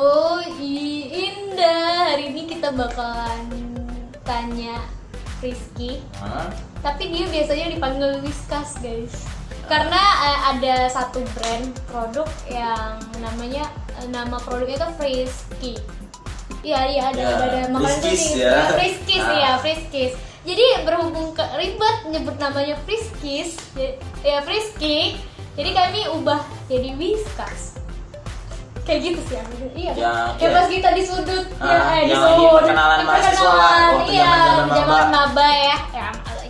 Halo Indah, hari ini kita bakalan tanya Rizky. Tapi dia biasanya dipanggil Whiskas guys. Karena ada satu brand produk yang namanya nama produknya itu Frisky. Iya ada makanan Friskies ya. Friskies ya, Friskies. Jadi berhubung ribet nyebut namanya Friskies, ya Frisky. Jadi kami ubah jadi Whiskas. Kayak gitu sih iya kan? Kayak pas kita di sudut di sudut perkenalan mahasiswa waktu zaman maba ya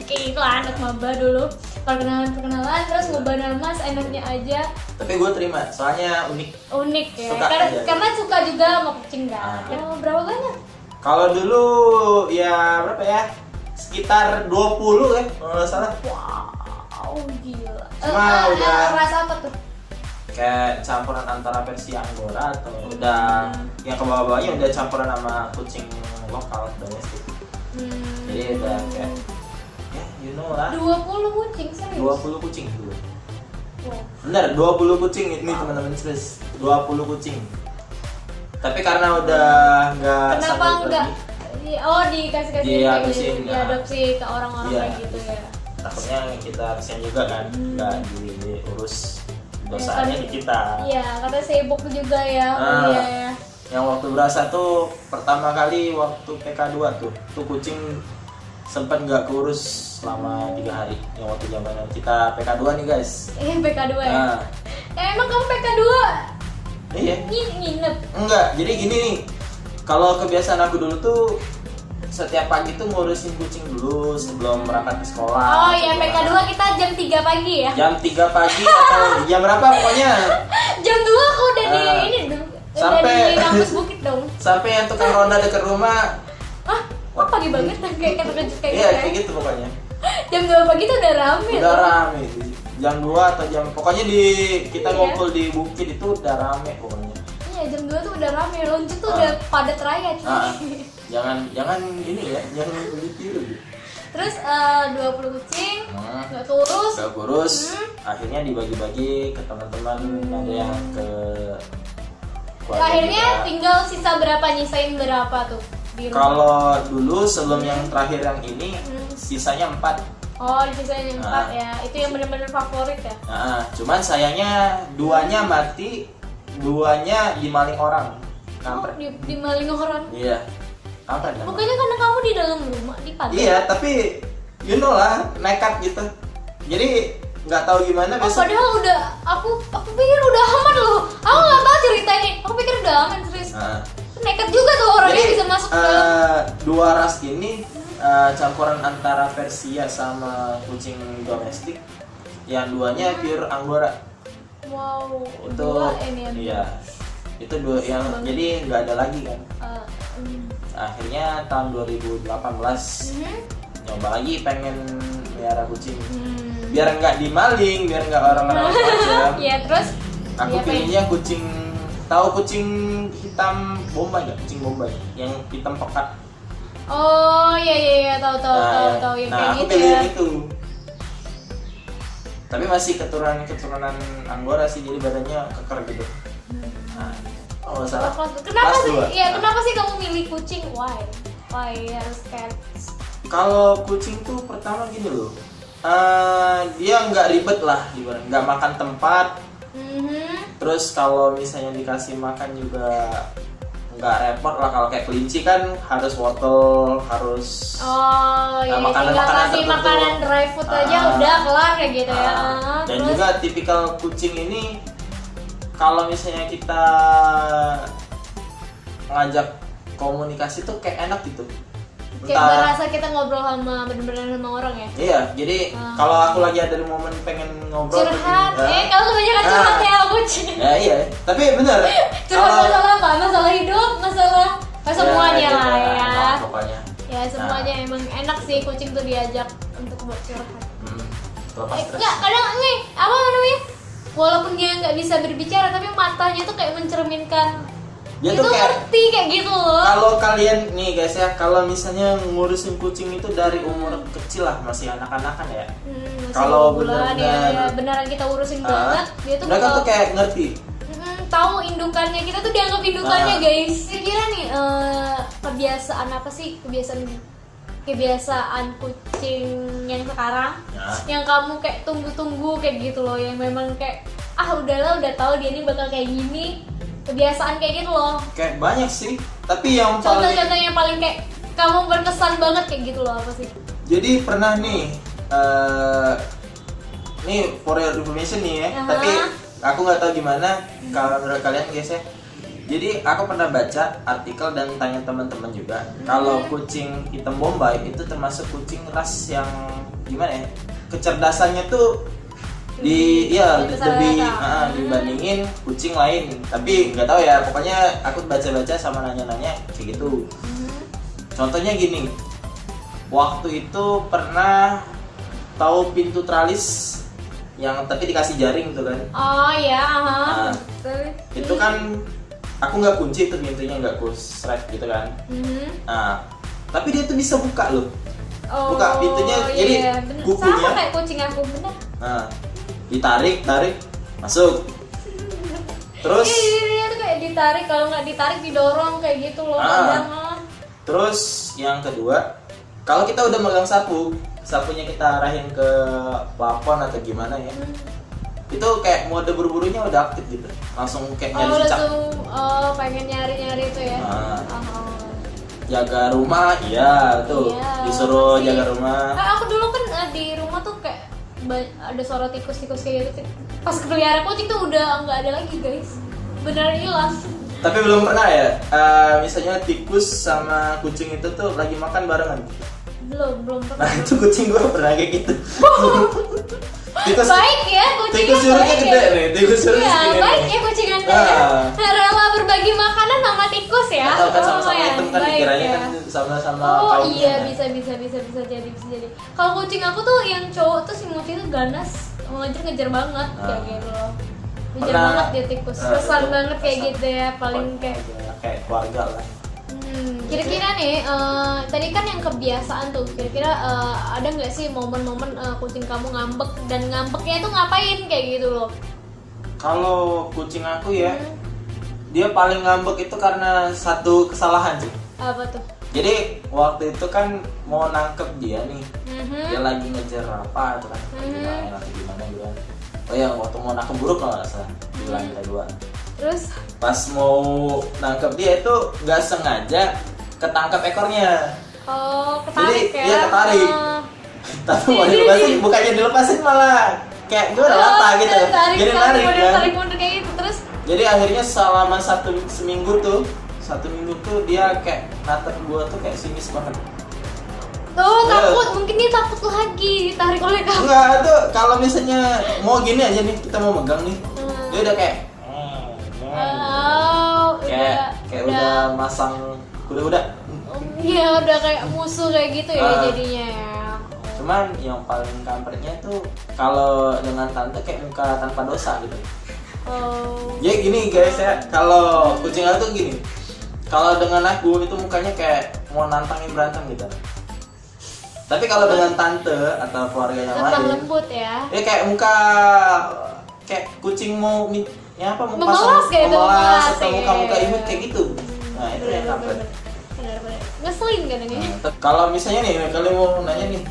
kayak gitu lah anak maba dulu perkenalan terus ngubah nama seenaknya aja. Tapi gue terima soalnya unik ya suka karena suka juga sama kucing kan. Berapa banyak? Kalau dulu ya berapa ya, sekitar 20 ya kalau nggak salah. Wow gila. Cuma udah rasa apa tuh? Kayak campuran antara versi Angora atau udah yang ke bawah-bawahnya udah campuran sama kucing lokal domestik. Jadi udah kayak ya you know lah. 20 kucing serius? 20 kucing dulu. Bener 20 kucing ini teman-teman serius. 20 kucing. Tapi karena udah nggak kenapa enggak diadopsi ke orang-orang kayak gitu ya? Takutnya kita kesian juga kan, nggak diurus. Dosanya di kita. Iya, karena sibuk juga ya kuliah ya. Yang waktu berasa tuh pertama kali waktu PK2 tuh kucing sempat nggak keurus selama 3 hari. Yang waktu zaman kita PK2 nih guys. PK2 ya. Emang kamu PK2? Iya. Nginep. Enggak, jadi gini nih. Kalau kebiasaan aku dulu tuh setiap pagi tuh ngurusin kucing dulu sebelum berangkat ke sekolah. Oh iya, PK2 kita jam 3 pagi ya? Jam 3 pagi atau jam berapa pokoknya? Jam 2 aku udah di ini dong. Udah di kampus Bukit dong. Sampai yang tukang ronda dekat rumah. Wah pagi banget kayak terkejut kayak gitu. Iya, kayak gitu pokoknya. Jam 2 pagi tuh udah rame. Udah rame. Jam 2 atau jam pokoknya kita ngumpul di Bukit itu udah rame pokoknya. Iya, jam 2 tuh udah rame. Loncat tuh udah padat raya cuy. Jangan ini ya, jangan begitu gitu. Terus 20 kucing nggak kurus. Akhirnya dibagi-bagi ke teman-teman, ada yang ke keluarga akhirnya juga. tinggal sisa berapa, nyisain berapa tuh di rumah? Kalau dulu sebelum yang terakhir yang ini sisanya 4. Oh, disisain 4 ya. Itu yang benar-benar favorit ya. Cuman sayangnya 2-nya mati, 2-nya dimaling orang. Kampret. Dimaling orang. Iya. Kampret. Bukannya karena kamu di dalam rumah di pagar. Iya, tapi you know lah, nekat gitu. Jadi nggak tahu gimana besok. Padahal udah aku pikir udah aman loh. Aku nggak tahu cerita ini. Aku pikir udah aman serius. Nekat juga tuh orangnya bisa masuk ke dalam. Dua ras ini campuran antara Persia sama kucing domestik. Yang duanya pure Angora. Wow. Itu dua ini. Iya. Itu dua yang jadi nggak ada lagi kan. Akhirnya tahun 2018 nyoba lagi pengen melihara kucing. Biar nggak dimaling, biar nggak orang-orang macam. Iya, terus aku pilihnya kucing, tahu kucing hitam Bombay nggak? Kucing Bombay yang hitam pekat. Oh iya tahu yang kayak aku gitu pilih ya. itu. Tapi masih keturunan Angora sih, jadi badannya keker gitu. Salah. Kenapa sih? Iya, kenapa sih kamu milih kucing? Why harus cats? Kalau kucing tuh pertama gini loh. Dia nggak ribet lah, nggak makan tempat. Terus kalau misalnya dikasih makan juga nggak repot lah. Kalau kayak kelinci kan harus wortel, harus tinggal kasih makanan dry food aja udah kelar kayak gitu ya. Dan terus juga tipikal kucing ini kalau misalnya kita ngajak komunikasi tuh kayak enak gitu. Kayak berasa kita ngobrol sama bener-bener sama orang ya. Iya, jadi kalau aku lagi ada di momen pengen ngobrol curhat, kalau kebanyakan curhat ya kucing. Ya iya, tapi bener. Curhat masalah apa? Masalah hidup, masalah semuanya lah ya. Pokoknya. Ya semuanya emang enak sih kucing tuh diajak untuk buat curhat. Enggak, kadang nih apa namanya? Walaupun dia nggak bisa berbicara, tapi matanya tuh kayak mencerminkan. Dia itu tuh kayak, ngerti kayak gitu loh. Kalau kalian nih guys ya, kalau misalnya ngurusin kucing itu dari umur kecil lah, masih anak-anakan ya. Kalau beneran ya, beneran kita urusin banget, dia tuh mereka tuh kayak ngerti. tahu indukannya, kita tuh dianggap indukannya guys. Kira-kira nih kebiasaan apa sih, kebiasaan kucing yang sekarang yang kamu kayak tunggu-tunggu kayak gitu loh, yang memang kayak udahlah udah tahu dia ini bakal kayak gini, kebiasaan kayak gitu loh. Kayak banyak sih, tapi yang contoh-contoh yang paling kayak kamu berkesan banget kayak gitu loh apa sih? Jadi pernah nih for your information nih ya, tapi aku nggak tahu gimana kalau menurut kalian guys ya. Jadi aku pernah baca artikel dan tanya teman-teman juga, kalau kucing hitam Bombay itu termasuk kucing ras yang gimana ya, kecerdasannya tuh lebih dibandingin kucing lain. Tapi nggak tahu ya, pokoknya aku baca-baca sama nanya-nanya kayak gitu. Contohnya gini, waktu itu pernah tahu pintu tralis yang tapi dikasih jaring tuh kan? Oh iya, Nah, itu kan aku nggak kunci itu pintunya, nggak ku seret gitu kan? Nah, tapi dia tuh bisa buka loh, buka pintunya, jadi kukunya sama kayak kucing aku bener. Nah, ditarik, masuk. Terus iya tuh kayak ditarik, kalau nggak ditarik didorong kayak gitu loh kadang. Terus yang kedua, kalau kita udah megang sapunya kita arahin ke plafon atau gimana ya, itu kayak mode buru-burunya udah aktif gitu, langsung kayak nyari cicak. Pengen nyari itu ya. Jaga rumah, iya tuh, disuruh masih. jaga rumah. Aku dulu kan di rumah tuh kayak ada suara tikus-tikus kayak gitu. Pas pelihara kucing tuh udah nggak ada lagi guys, beneran hilang. Tapi belum pernah ya, misalnya tikus sama kucing itu tuh lagi makan barengan. Belum pernah. Nah itu kucing gue pernah kayak gitu. Baik ya kucingnya. Tikus surutnya gede nih, tikus surutnya segini. segini. Baik ya kucing Anda ya. Rela berbagi makanan sama tikus ya. Atau kan sama-sama hitam kan, baik dikiranya ya. kan sama-sama Oh kaumnya. iya, bisa jadi. Kalau kucing aku tuh yang cowok tuh si Muci tuh ganas, ngejar banget kayak gitu loh. Ngejar banget dia tikus. Kesan banget kayak gitu ya, paling kayak keluarga lah. Kira-kira nih, tadi kan yang kebiasaan tuh, kira-kira ada nggak sih momen-momen kucing kamu ngambek, dan ngambeknya tuh ngapain kayak gitu loh? Kalau kucing aku ya, dia paling ngambek itu karena satu kesalahan sih. Apa tuh? Jadi waktu itu kan mau nangkep dia nih, dia lagi ngejar apa tuh kan, gimana gitu kan. Oh ya, waktu mau nangkep buruk kalau nggak salah, bilang kita dua. Terus? Pas mau nangkep dia itu nggak sengaja ketangkep ekornya. Oh, ketarik ya? Iya ketarik. Tapi mau dilepasin, bukannya dilepasin malah kayak gimana lata gitu. Jadi narik kan. Tarik mundur kayak gitu terus. Jadi akhirnya selama seminggu tuh dia kayak natap gua tuh kayak sinis banget. Tuh takut, mungkin dia takut lagi ditarik oleh kamu. Enggak, tuh kalau misalnya mau gini aja nih, kita mau megang nih, dia udah kayak kayak udah masang kuda-kuda. Iya, udah kayak musuh kayak gitu ya jadinya ya. Cuman yang paling kampretnya tuh kalau dengan tante kayak muka tanpa dosa gitu. Ya gini guys ya, kalau kucing aku tuh gini, kalau dengan aku itu mukanya kayak mau nantangin berantem gitu. Tapi kalau dengan tante atau keluarga yang lain, lembut ya. Ya kayak muka kayak kucing mau memelas kayak itu, atau muka-muka imut kayak gitu. Nah itu yang kampret. Benar-benar ngeselin kadang ya. Kalau misalnya nih, kalian mau nanya nih,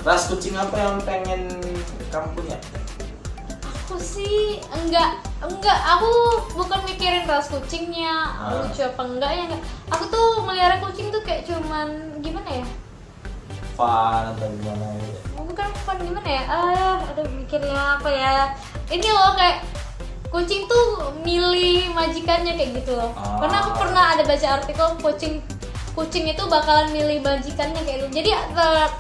ras kucing apa yang pengen kamu punya? Aku sih enggak, aku bukan mikirin ras kucingnya lucu apa enggak ya, enggak. Aku tuh melihara kucing tuh kayak cuman gimana ya? Fun atau gimana ya? Bukan gimana ya? Aduh mikirnya apa ya? Ini loh kayak kucing tuh milih majikannya kayak gitu loh. Karena aku pernah ada baca artikel kucing itu bakalan milih majikannya kayak gitu. Jadi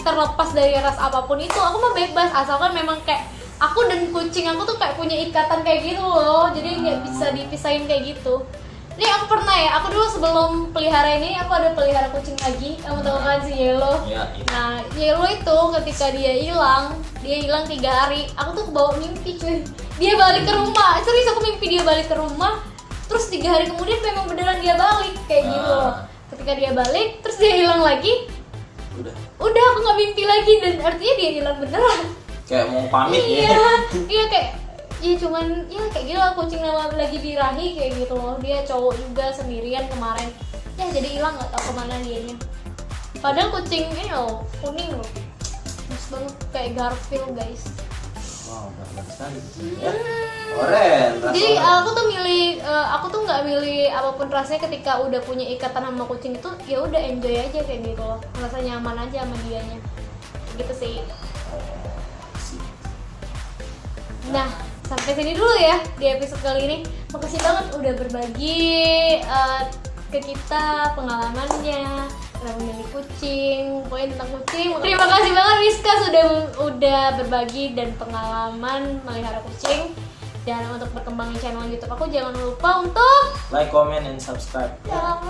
terlepas dari ras apapun itu, aku mah bebas asalkan memang kayak aku dan kucing aku tuh kayak punya ikatan kayak gitu loh. Jadi nggak bisa dipisahin kayak gitu. Ini aku pernah ya, aku dulu sebelum pelihara ini aku ada pelihara kucing lagi. Kamu tahu kan si Yellow? Ya, iya. Nah, Yellow itu ketika dia hilang 3 hari. Aku tuh kebawa mimpi cuy. Dia balik ke rumah. Serius aku mimpi dia balik ke rumah. Terus 3 hari kemudian memang beneran dia balik kayak gitu loh. Ketika dia balik, terus dia hilang lagi. Udah aku nggak mimpi lagi, dan artinya dia hilang beneran. Kayak mau pamit iya, ya. Iya kayak ya cuman ya kayak gitu lah, kucing lagi birahi kayak gitu loh, dia cowok juga sendirian kemarin ya, jadi hilang nggak tahu kemana dianya. Padahal kucing ini loh kuning loh, bagus banget kayak Garfield guys. Wow, bagus sekali ya. Oren. Jadi aku tuh nggak milih apapun rasanya ketika udah punya ikatan sama kucing itu, ya udah enjoy aja kayak gitu loh, merasa nyaman aja sama dianya gitu sih. Nah, sampai sini dulu ya di episode kali ini. Makasih banget udah berbagi ke kita pengalamannya tentang memilih kucing, pokoknya tentang kucing. Terima kasih banget Rizka udah berbagi dan pengalaman melihara kucing. Dan untuk berkembang di channel YouTube aku, jangan lupa untuk like, comment, and subscribe. Ya.